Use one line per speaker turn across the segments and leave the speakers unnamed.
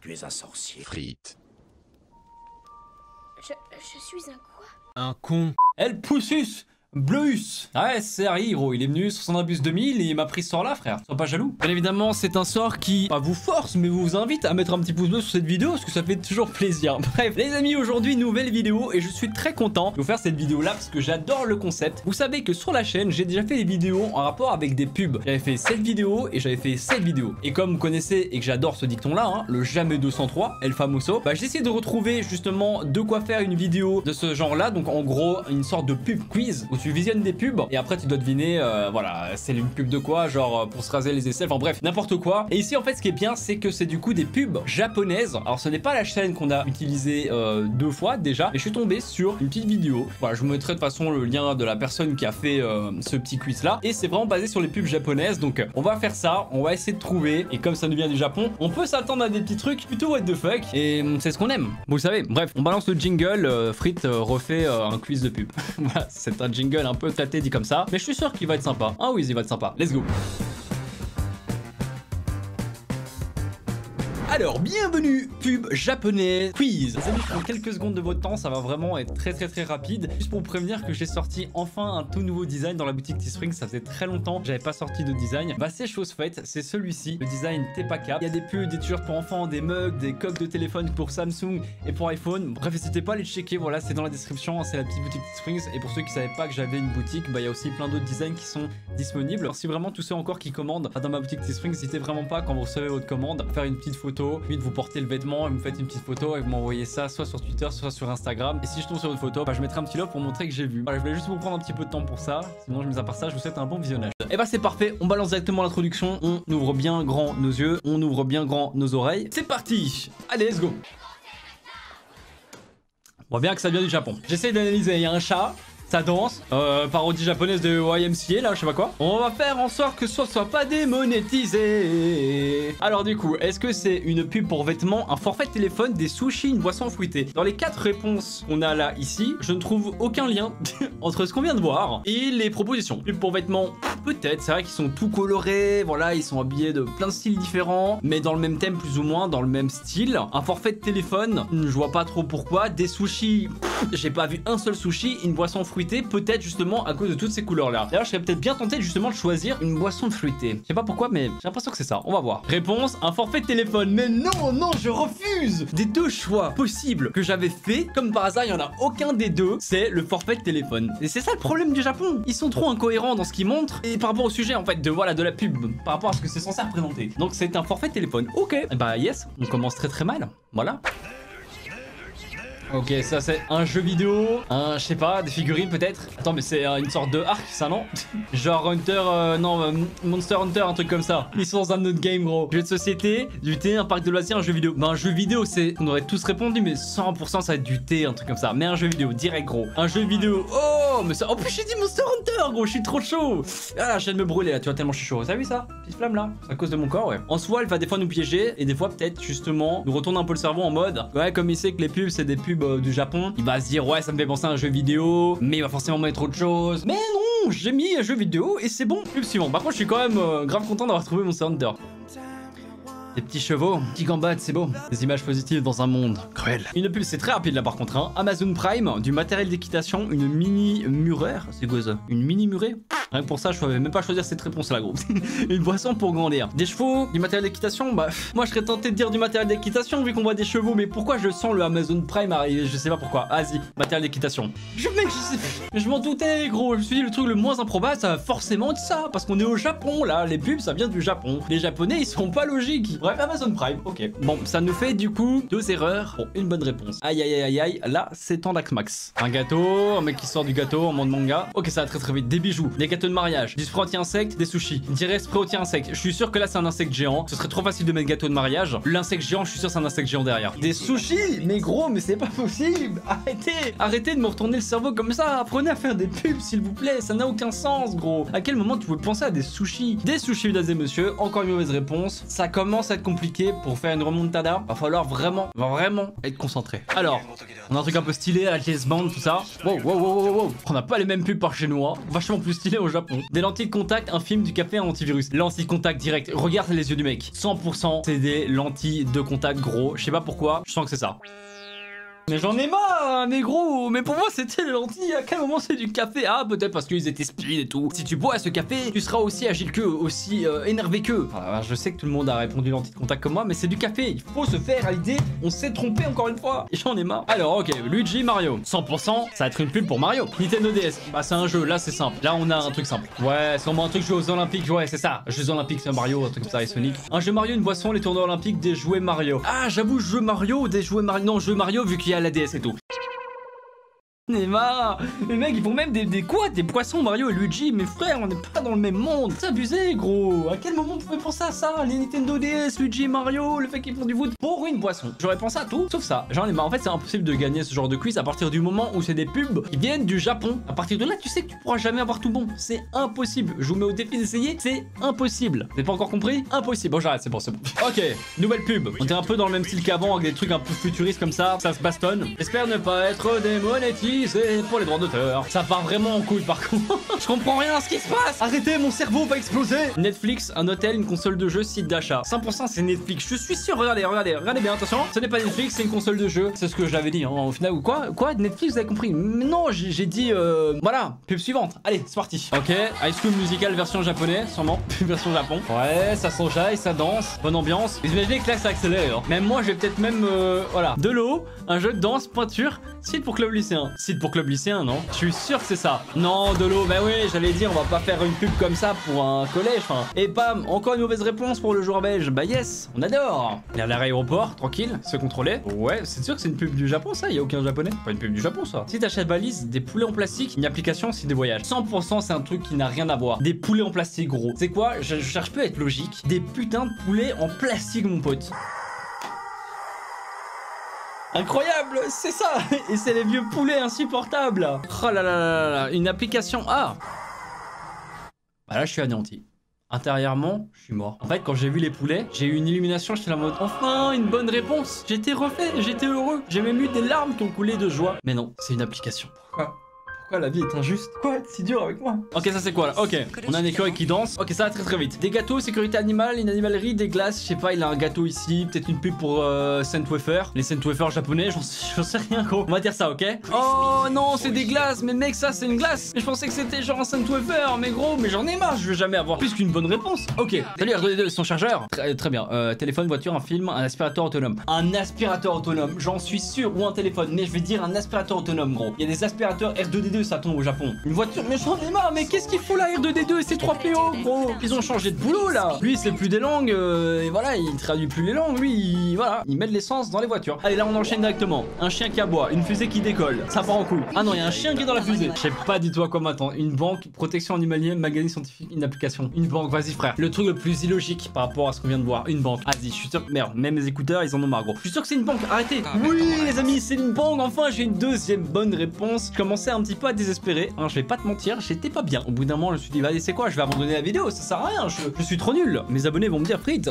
Tu es un sorcier.
Frites.
Je suis un quoi?
Un con. El Poussus Bleus. Ah ouais, c'est Harry, gros. Il est venu sur son Abus 2000 et il m'a pris ce sort-là, frère. Sois pas jaloux. Bien évidemment, c'est un sort qui, pas vous force, mais vous invite à mettre un petit pouce bleu sur cette vidéo parce que ça fait toujours plaisir. Bref, les amis, aujourd'hui, nouvelle vidéo et je suis très content de vous faire cette vidéo-là parce que j'adore le concept. Vous savez que sur la chaîne, j'ai déjà fait des vidéos en rapport avec des pubs. J'avais fait cette vidéo et j'avais fait cette vidéo. Et comme vous connaissez et que j'adore ce dicton-là, hein, le jamais 203, El Famoso, bah j'ai essayé de retrouver justement de quoi faire une vidéo de ce genre-là. Donc en gros, une sorte de pub quiz où tu visionnes des pubs et après tu dois deviner voilà, c'est une pub de quoi, genre pour se raser les aisselles, enfin bref, n'importe quoi. Et ici en fait ce qui est bien, c'est que c'est du coup des pubs japonaises. Alors ce n'est pas la chaîne qu'on a utilisée 2 fois déjà, mais je suis tombé sur une petite vidéo. Voilà, je vous mettrai de toute façon le lien de la personne qui a fait ce petit quiz là, et c'est vraiment basé sur les pubs japonaises. Donc on va faire ça, on va essayer de trouver, et comme ça nous vient du Japon, on peut s'attendre à des petits trucs plutôt what the fuck, et c'est ce qu'on aime, vous le savez. Bref, on balance le jingle, Frites refait un quiz de pub. Voilà, c'est un jingle un peu tâté dit comme ça, mais je suis sûr qu'il va être sympa. Ah oui, il va être sympa. Let's go. Alors, bienvenue, pub japonais quiz. Les amis, je prends quelques secondes de votre temps, ça va vraiment être très rapide. Juste pour vous prévenir que j'ai sorti enfin un tout nouveau design dans la boutique Teespring. Ça faisait très longtemps que j'avais pas sorti de design. Bah c'est chose faite, c'est celui-ci, le design Tepaka. Il y a des pubs, des t-shirts pour enfants, des mugs, des coques de téléphone pour Samsung et pour iPhone. Bref, n'hésitez pas à les checker, voilà, c'est dans la description, c'est la petite boutique Teespring. Et pour ceux qui savaient pas que j'avais une boutique, bah il y a aussi plein d'autres designs qui sont disponibles. Alors si vraiment tous ceux encore qui commandent dans ma boutique Teespring, n'hésitez vraiment pas quand vous recevez votre commande, faire une petite photo. Vite, vous portez le vêtement et vous me faites une petite photo et vous m'envoyez ça soit sur Twitter, soit sur Instagram. Et si je tombe sur votre photo, bah, je mettrai un petit love pour montrer que j'ai vu. Voilà, je voulais juste vous prendre un petit peu de temps pour ça. Sinon, je mis à part ça, je vous souhaite un bon visionnage. Et bah, c'est parfait. On balance directement l'introduction. On ouvre bien grand nos yeux. On ouvre bien grand nos oreilles. C'est parti. Allez, let's go. On voit bien que ça vient du Japon. J'essaie d'analyser. Il y a un chat. Ça danse, parodie japonaise de YMCA là, je sais pas quoi. On va faire en sorte que ce soit pas démonétisé. Alors du coup, est-ce que c'est une pub pour vêtements, un forfait de téléphone, des sushis, une boisson fruitée? Dans les 4 réponses qu'on a là ici, je ne trouve aucun lien entre ce qu'on vient de voir et les propositions. Pub pour vêtements, peut-être, c'est vrai qu'ils sont tout colorés, voilà, ils sont habillés de plein de styles différents, mais dans le même thème plus ou moins, dans le même style. Un forfait de téléphone, je vois pas trop pourquoi. Des sushis, j'ai pas vu un seul sushi, une boisson fruitée, peut-être justement à cause de toutes ces couleurs là. D'ailleurs je serais peut-être bien tenté justement de choisir une boisson fruitée. Je sais pas pourquoi mais j'ai l'impression que c'est ça, on va voir. Réponse, un forfait de téléphone. Mais non, non, je refuse. Des 2 choix possibles que j'avais fait, comme par hasard il y en a aucun des 2, c'est le forfait de téléphone. Et c'est ça le problème du Japon, ils sont trop incohérents dans ce qu'ils montrent et par rapport au sujet en fait de voilà de la pub, par rapport à ce que c'est censé représenter. Donc c'est un forfait de téléphone, ok. Et bah yes, on commence très mal, voilà. Ok, ça c'est un jeu vidéo, je sais pas, des figurines peut-être. Attends, mais c'est une sorte de arc, ça non? Genre Hunter, Monster Hunter, un truc comme ça. Ils sont dans un autre game, gros. Jeu de société, du thé, un parc de loisirs, un jeu vidéo. Bah un jeu vidéo, c'est... On aurait tous répondu, mais 100% ça va être du thé, un truc comme ça. Mais un jeu vidéo, direct, gros. Un jeu vidéo, oh, mais ça... En plus j'ai dit Monster Hunter, gros, je suis trop chaud. Ah là, je viens de me brûler là, tu vois, tellement je suis chaud. T'as vu ça? Petite flamme là, c'est à cause de mon corps, ouais. En soi, elle va des fois nous piéger, et des fois peut-être justement nous retourner un peu le cerveau en mode, ouais, comme il sait que les pubs c'est des pubs du Japon, il va se dire ouais ça me fait penser à un jeu vidéo, mais il va forcément mettre autre chose. Mais non, j'ai mis un jeu vidéo et c'est bon. Pub suivant. Par contre je suis quand même grave content d'avoir trouvé mon Hunter. Des petits chevaux qui gambadent, c'est beau. Des images positives dans un monde cruel. Une pub, c'est très rapide là par contre, hein. Amazon Prime, du matériel d'équitation, une mini murère. C'est quoi ça? Une mini murée? Rien que pour ça, je ne savais même pas choisir cette réponse là, gros. Une boisson pour grandir. Des chevaux, du matériel d'équitation, bah moi je serais tenté de dire du matériel d'équitation vu qu'on voit des chevaux, mais pourquoi je sens le Amazon Prime arriver? Je sais pas pourquoi. Vas-y, matériel d'équitation. Je m'en doutais, gros. Je me suis dit le truc le moins improbable, ça va forcément être ça, parce qu'on est au Japon là. Les pubs, ça vient du Japon. Les Japonais, ils sont pas logiques. Bref, Amazon Prime, ok. Bon, ça nous fait du coup 2 erreurs pour une bonne réponse. Aïe aïe aïe aïe, là c'est Tendax Max. Un gâteau, un mec qui sort du gâteau en mode manga. Ok, ça va très vite. Des bijoux, des gâteaux de mariage, du spray anti-insecte, des sushis. Direct spray anti-insecte. Je suis sûr que là c'est un insecte géant. Ce serait trop facile de mettre gâteau de mariage. L'insecte géant, je suis sûr c'est un insecte géant derrière. Des sushis, mais gros, mais c'est pas possible. Arrêtez de me retourner le cerveau comme ça. Apprenez à faire des pubs s'il vous plaît. Ça n'a aucun sens, gros. À quel moment tu pouvais penser à des sushis? Des sushis, mesdames et messieurs. Encore une mauvaise réponse. Ça commence à être compliqué pour faire une remontada. Va falloir vraiment être concentré. Alors, on a un truc un peu stylé à la James Bond, tout ça. Wow. On n'a pas les mêmes pubs par chez nous, hein. Vachement plus stylé au Japon. Des lentilles de contact, un film, du café, un antivirus. Lentilles de contact direct. Regarde les yeux du mec. 100% c'est des lentilles de contact gros. Je sais pas pourquoi, je sens que c'est ça. Mais j'en ai marre, mais gros, mais pour moi c'était les lentilles, à quel moment c'est du café? Ah, peut-être parce qu'ils étaient speed et tout. Si tu bois ce café, tu seras aussi agile qu'eux, aussi énervé qu'eux. Ah, je sais que tout le monde a répondu lentilles de contact comme moi, mais c'est du café, il faut se faire à l'idée, on s'est trompé encore une fois. Et j'en ai marre. Alors, ok, Luigi, Mario, 100%, ça va être une pub pour Mario. Nintendo DS, bah c'est un jeu, là c'est simple. Là on a un truc simple. Ouais, c'est vraiment un truc joué aux Olympiques, ouais, c'est ça. Jeux Olympiques, c'est Mario, un truc comme ça, et Sonic. Un jeu Mario, une boisson, les tournois olympiques, des jouets Mario. Ah, j'avoue, jeu Mario, des jouets Mario. Non, jeu Mario, vu qu'il y a la DS et tout. Neymar, les mecs ils font même des quoi? Des poissons Mario et Luigi, mes frères, on n'est pas dans le même monde. C'est abusé gros. À quel moment on pouvait penser à ça? Les Nintendo DS, Luigi et Mario, le fait qu'ils font du foot pour une boisson. J'aurais pensé à tout, sauf ça. J'en ai marre. En fait c'est impossible de gagner ce genre de quiz à partir du moment où c'est des pubs qui viennent du Japon. À partir de là tu sais que tu pourras jamais avoir tout bon. C'est impossible. Je vous mets au défi d'essayer, c'est impossible. Vous n'avez pas encore compris? Impossible. Bon j'arrête, c'est bon, c'est bon. Ok, nouvelle pub. On est un peu dans le même style qu'avant avec des trucs un peu futuristes comme ça. Ça se bastonne. J'espère ne pas être démonétisé pour les droits d'auteur. Ça part vraiment en couille par contre. Je comprends rien à ce qui se passe. Arrêtez, mon cerveau va exploser. Netflix, un hôtel, une console de jeu, site d'achat. 100% c'est Netflix. Je suis sûr. Regardez bien, attention. Ce n'est pas Netflix, c'est une console de jeu. C'est ce que j'avais dit hein, au final. Ou quoi Netflix, vous avez compris? Mais non, j'ai dit voilà, pub suivante. Allez, c'est parti. Ok, High School Musical version japonais, sûrement. Version Japon. Ouais, ça s'enjaille, ça danse. Bonne ambiance. Vous imaginez que là ça accélère. Même moi, je vais peut-être même voilà, de l'eau, un jeu de danse, peinture. Site pour club lycéen. Site pour club lycéen, non? Je suis sûr que c'est ça. Non, de l'eau. Bah oui, j'allais dire, on va pas faire une pub comme ça pour un collège. Enfin. Et bam, encore une mauvaise réponse pour le joueur belge. Bah yes, on adore. Il y a l'aéroport, tranquille, se contrôler. Ouais, c'est sûr que c'est une pub du Japon, ça. Il y a aucun japonais. Pas une pub du Japon, ça. Si t'achètes valise, des poulets en plastique, une application, c'est des voyages. 100%, c'est un truc qui n'a rien à voir. Des poulets en plastique, gros. C'est quoi? Je cherche plus à être logique. Des putains de poulets en plastique, mon pote. Incroyable, c'est ça. Et c'est les vieux poulets insupportables. Oh là là là là, une application. Ah bah là je suis anéanti. Intérieurement, je suis mort. En fait, quand j'ai vu les poulets, j'ai eu une illumination, j'étais en mode enfin une bonne réponse. J'étais refait, j'étais heureux. J'ai même eu des larmes qui ont coulé de joie. Mais non, c'est une application. Pourquoi la vie est injuste? Pourquoi être si dur avec moi? Ok, ça c'est quoi là? Ok, on a un écureuil qui danse. Ok, ça va très très vite. Des gâteaux, sécurité animale, une animalerie, des glaces. Je sais pas, il a un gâteau ici. Peut-être une pub pour Scent Wafer. Les Scent Wafer japonais, j'en sais rien gros. On va dire ça, ok? Oh non, c'est des glaces. Mais mec, ça c'est une glace. Mais je pensais que c'était genre un Scent Wafer. Mais gros, mais j'en ai marre. Je veux jamais avoir plus qu'une bonne réponse. Ok, salut R2D2, son chargeur. Très bien. Téléphone, voiture, un film, un aspirateur autonome. Un aspirateur autonome, j'en suis sûr. Ou un téléphone. Mais je vais dire un aspirateur autonome, gros. Il y a des aspirateurs R2D2, ça tombe au Japon. Une voiture, mais j'en ai marre, mais qu'est-ce qu'il faut là R2D2 et ces 3PO gros? Ils ont changé de boulot là. Lui c'est plus des langues et voilà, il traduit plus les langues, lui voilà, il met de l'essence dans les voitures. Allez là on enchaîne directement. Un chien qui aboie, une fusée qui décolle, ça part en couille. Ah non, il y a un chien qui est dans la fusée. Je sais pas du tout à quoi m'attendre. Une banque, protection animalière, magazine scientifique, une application. Une banque, vas-y frère. Le truc le plus illogique par rapport à ce qu'on vient de voir. Une banque. Vas-y, je suis sûr. Merde, même mes écouteurs ils en ont marre gros. Je suis sûr que c'est une banque, arrêtez. Oui les amis, c'est une banque. Enfin j'ai une deuxième bonne réponse. Je commençais un petit peu à désespérer. Je vais pas te mentir, j'étais pas bien. Au bout d'un moment, je me suis dit, allez, c'est quoi? Je vais abandonner la vidéo, ça sert à rien. Je suis trop nul. Mes abonnés vont me dire, Frites,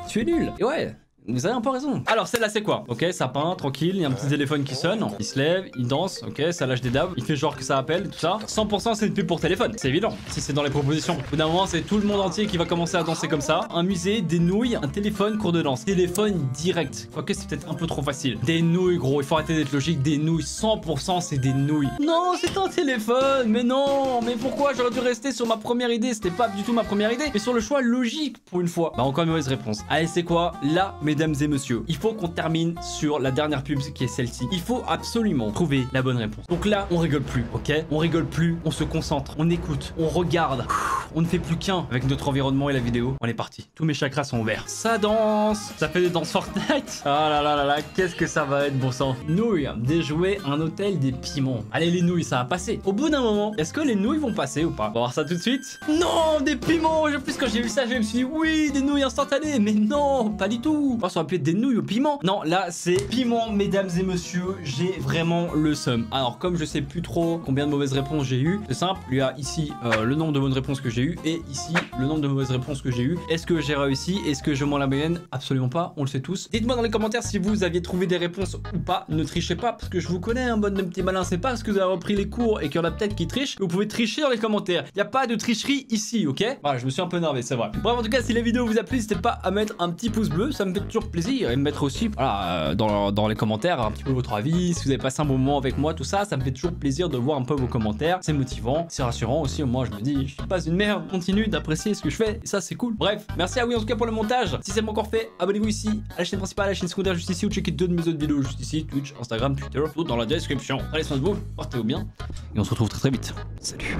tu es nul. Et ouais. Vous avez un peu raison. Alors celle-là c'est quoi? Ok, sapin, tranquille, il y a un petit téléphone qui sonne. Il se lève, il danse, ok, ça lâche des dabs. Il fait genre que ça appelle et tout ça. 100% c'est une pub pour téléphone, c'est évident. Si c'est dans les propositions. Au bout d'un moment c'est tout le monde entier qui va commencer à danser comme ça. Un musée, des nouilles, un téléphone, cours de danse. Téléphone direct. Quoique c'est peut-être un peu trop facile. Des nouilles gros, il faut arrêter d'être logique. Des nouilles, 100% c'est des nouilles. Non, c'est un téléphone, mais non. Mais pourquoi? J'aurais dû rester sur ma première idée. C'était pas du tout ma première idée, mais sur le choix logique pour une fois. Bah encore une mauvaise réponse. Allez c'est quoi? Là, mesdames et messieurs, il faut qu'on termine sur la dernière pub qui est celle-ci. Il faut absolument trouver la bonne réponse. Donc là, on rigole plus, ok? On rigole plus, on se concentre, on écoute, on regarde. On ne fait plus qu'un avec notre environnement et la vidéo. On est parti. Tous mes chakras sont ouverts. Ça danse. Ça fait des danses Fortnite. Ah là là là là, qu'est-ce que ça va être bon sang. Nouilles, des jouets, un hôtel, des piments. Allez les nouilles, ça va passer. Au bout d'un moment, est-ce que les nouilles vont passer ou pas? On va voir ça tout de suite. Non, des piments. En plus, quand j'ai vu ça, je me suis dit oui, des nouilles instantanées. Mais non, pas du tout. Ça aurait pu être des nouilles au piment. Non, là, c'est piment, mesdames et messieurs. J'ai vraiment le seum. Alors, comme je sais plus trop combien de mauvaises réponses j'ai eu, c'est simple. Il y a ici le nombre de bonnes réponses que j'ai j'ai eu et ici le nombre de mauvaises réponses que j'ai eu. Est-ce que j'ai réussi? Est-ce que je mens la moyenne? Absolument pas, on le sait tous. Dites-moi dans les commentaires si vous aviez trouvé des réponses ou pas. Ne trichez pas parce que je vous connais, un bon petit malin. C'est pas parce que vous avez repris les cours et qu'il y en a peut-être qui trichent que vous pouvez tricher dans les commentaires. Il n'y a pas de tricherie ici, ok? Voilà, je me suis un peu énervé, c'est vrai. Bref, en tout cas, si la vidéo vous a plu, n'hésitez pas à mettre un petit pouce bleu, ça me fait toujours plaisir. Et me mettre aussi, voilà, dans les commentaires un petit peu votre avis, si vous avez passé un bon moment avec moi, tout ça, ça me fait toujours plaisir de voir un peu vos commentaires. C'est motivant, c'est rassurant aussi. Moi, je me dis, je suis pas une merde, continue d'apprécier ce que je fais. Et ça, c'est cool. Bref, merci à Oui en tout cas pour le montage. Si c'est pas encore fait, abonnez-vous ici à la chaîne principale, à la chaîne secondaire juste ici, ou checkez 2 de mes autres vidéos juste ici, Twitch, Instagram, Twitter, tout dans la description. Allez, soin de vous, portez-vous bien. Et on se retrouve très vite. Salut.